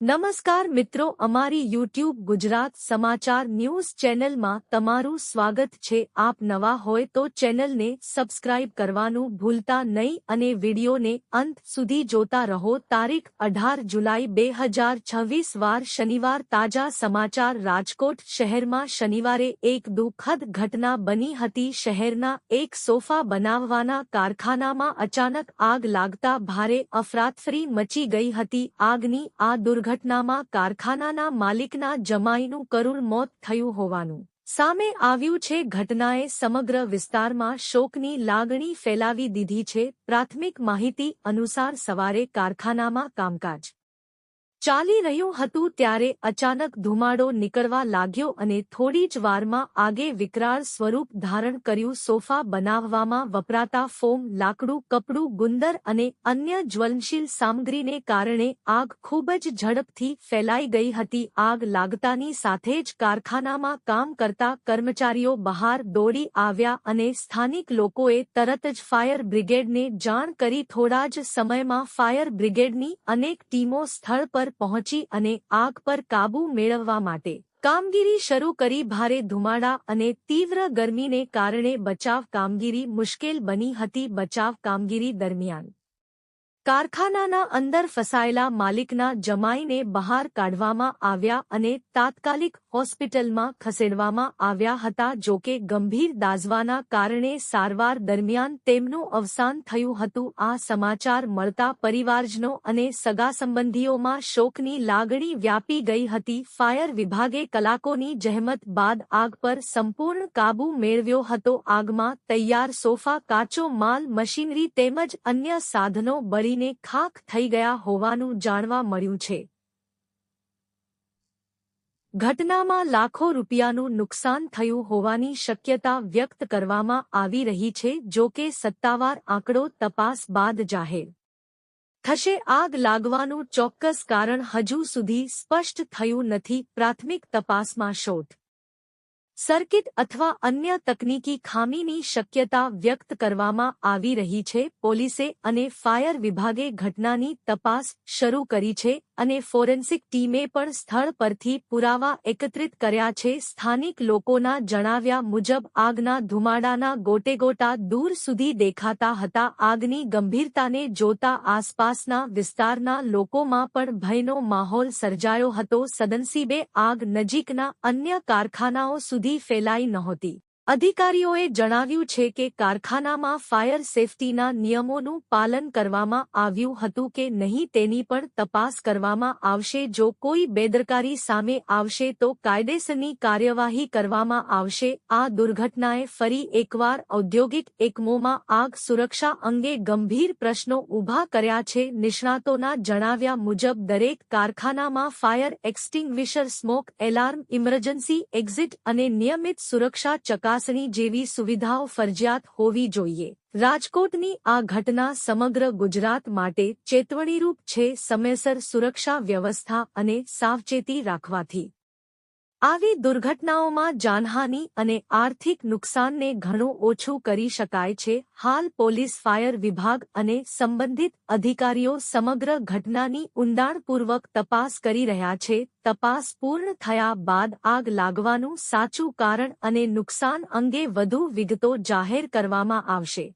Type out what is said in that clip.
નમસ્કાર મિત્રો, અમારી યુટ્યુબ ગુજરાત સમાચાર ન્યૂઝ ચેનલમાં તમારું સ્વાગત છે। આપ નવા હોય તો ચેનલને સબસ્ક્રાઇબ કરવાનું ભૂલતા નહીં અને વિડીયોને અંત સુધી જોતા રહો। તારીખ 18 જુલાઈ 2026 વાર શનિવાર। તાજા સમાચાર। રાજકોટ શહેરમાં શનિવારે એક દુઃખદ ઘટના બની હતી। શહેરના એક સોફા બનાવવાના કારખાનામાં અચાનક આગ લાગતા ભારે અફરાતફરી મચી ગઈ હતી। આગની આ ઘટનામાં કારખાનાના માલિકના જમાઈનું કરુણ મોત થયું હોવાનું સામે આવ્યું છે। ઘટનાએ સમગ્ર વિસ્તારમાં શોકની લાગણી ફેલાવી દીધી છે। પ્રાથમિક માહિતી અનુસાર સવારે કારખાનામાં કામકાજ ચાલી રહ્યું હતું ત્યારે અચાનક ધુમાડો નીકળવા લાગ્યો અને થોડી જ વારમાં આગે વિકરાળ સ્વરૂપ ધારણ કર્યું। સોફા બનાવવામાં વપરાતા ફોમ, લાકડું, કપડું, ગુંદર અને અન્ય જ્વલનશીલ સામગ્રીને કારણે આગ ખૂબ જ ઝડપથી ફેલાઈ ગઈ હતી। આગ લાગતાની સાથે જ કારખાનામાં કામ કરતા કર્મચારીઓ બહાર દોડી આવ્યા અને સ્થાનિક લોકોએ તરત જ ફાયર બ્રિગેડને જાણ કરી। થોડા જ સમયમાં ફાયર બ્રિગેડની અનેક ટીમો સ્થળ પર પહોંચી અને આગ પર કાબૂ મેળવવા માટે કામગીરી શરૂ કરી। ભારે ધુમાડા અને તીવ્ર ગરમીને કારણે બચાવ કામગીરી મુશ્કેલ બની હતી। બચાવ કામગીરી દરમિયાન કારખાનાના અંદર ફસાયેલા માલિકના જમાઈને બહાર કાઢવામાં આવ્યા અને તાત્કાલિક હોસ્પિટલમાં ખસેડવામાં આવ્યા હતા। જોકે ગંભીર દાઝવાના કારણે સારવાર દરમિયાન તેમનું અવસાન થયું હતું। આ સમાચાર મળતા પરિવારજનો અને સગાસંબંધીઓમાં શોકની લાગણી વ્યાપી ગઈ હતી। ફાયર વિભાગે કલાકોની જહેમત બાદ આગ પર સંપૂર્ણ કાબૂ મેળવ્યો હતો। આગમાં તૈયાર સોફા, કાચો માલ, મશીનરી તેમજ અન્ય સાધનો બળી ખાખ થઈ ગયા હોવાનું જાણવા મળ્યું છે। ઘટનામાં લાખો રૂપિયાનું નુકસાન થયું હોવાની શક્યતા વ્યક્ત કરવામાં આવી રહી છે। જોકે સત્તાવાર આંકડો તપાસ બાદ જાહેર થશે। આગ લાગવાનું ચોક્કસ કારણ હજુ સુધી સ્પષ્ટ થયું નથી। પ્રાથમિક તપાસમાં શોર્ટ સર્કિટ અથવા અન્ય તકનીકી ખામીની શક્યતા વ્યક્ત કરવામાં આવી રહી છે। પોલીસે અને ફાયર વિભાગે ઘટનાની તપાસ શરૂ કરી છે અને ફોરેન્સિક ટીમે પણ સ્થળ પરથી પુરાવા એકત્રિત કર્યા છે। સ્થાનિક લોકોના જણાવ્યા મુજબ આગના ધુમાડાના ગોટેગોટા દૂર સુધી દેખાતા હતા। આગની ગંભીરતાને જોતા આસપાસના વિસ્તારના લોકોમાં પણ ભયનો માહોલ સર્જાયો હતો। સદનસીબે આગ નજીકના અન્ય કારખાનાઓ સુધી ફેલાઈ નહોતી। અધિકારીઓએ જણાવ્યું છે કે કારખાનામાં ફાયર સેફટીના નિયમોનું પાલન કરવામાં આવ્યું હતું કે નહીં તેની પણ તપાસ કરવામાં આવશે। જો કોઈ બેદરકારી સામે આવશે તો કાયદેસરની કાર્યવાહી કરવામાં આવશે। આ દુર્ઘટનાએ ફરી એકવાર ઔદ્યોગિક એકમોમાં આગ સુરક્ષા અંગે ગંભીર પ્રશ્નો ઊભા કર્યા છે। નિષ્ણાતોના જણાવ્યા મુજબ દરેક કારખાનામાં fire extinguisher, smoke alarm, emergency exit અને નિયમિત સુરક્ષા ચકાસણી જેવી સુવિધાઓ ફરજિયાત હોવી જોઈએ। રાજકોટની આ ઘટના સમગ્ર ગુજરાત માટે ચેતવણીરૂપ છે। સમયસર સુરક્ષા વ્યવસ્થા અને સાવચેતી રાખવાથી આવી દુર્ઘટનાઓમાં જાનહાનિ અને આર્થિક નુકસાનને ઘણું ઓછું કરી શકાય છે। હાલ પોલીસ, ફાયર વિભાગ અને સંબંધિત અધિકારીઓ સમગ્ર ઘટનાની ઊંડાણપૂર્વક તપાસ કરી રહ્યા છે। તપાસ પૂર્ણ થયા બાદ આગ લાગવાનું સાચું કારણ અને નુકસાન અંગે વધુ વિગતો જાહેર કરવામાં આવશે।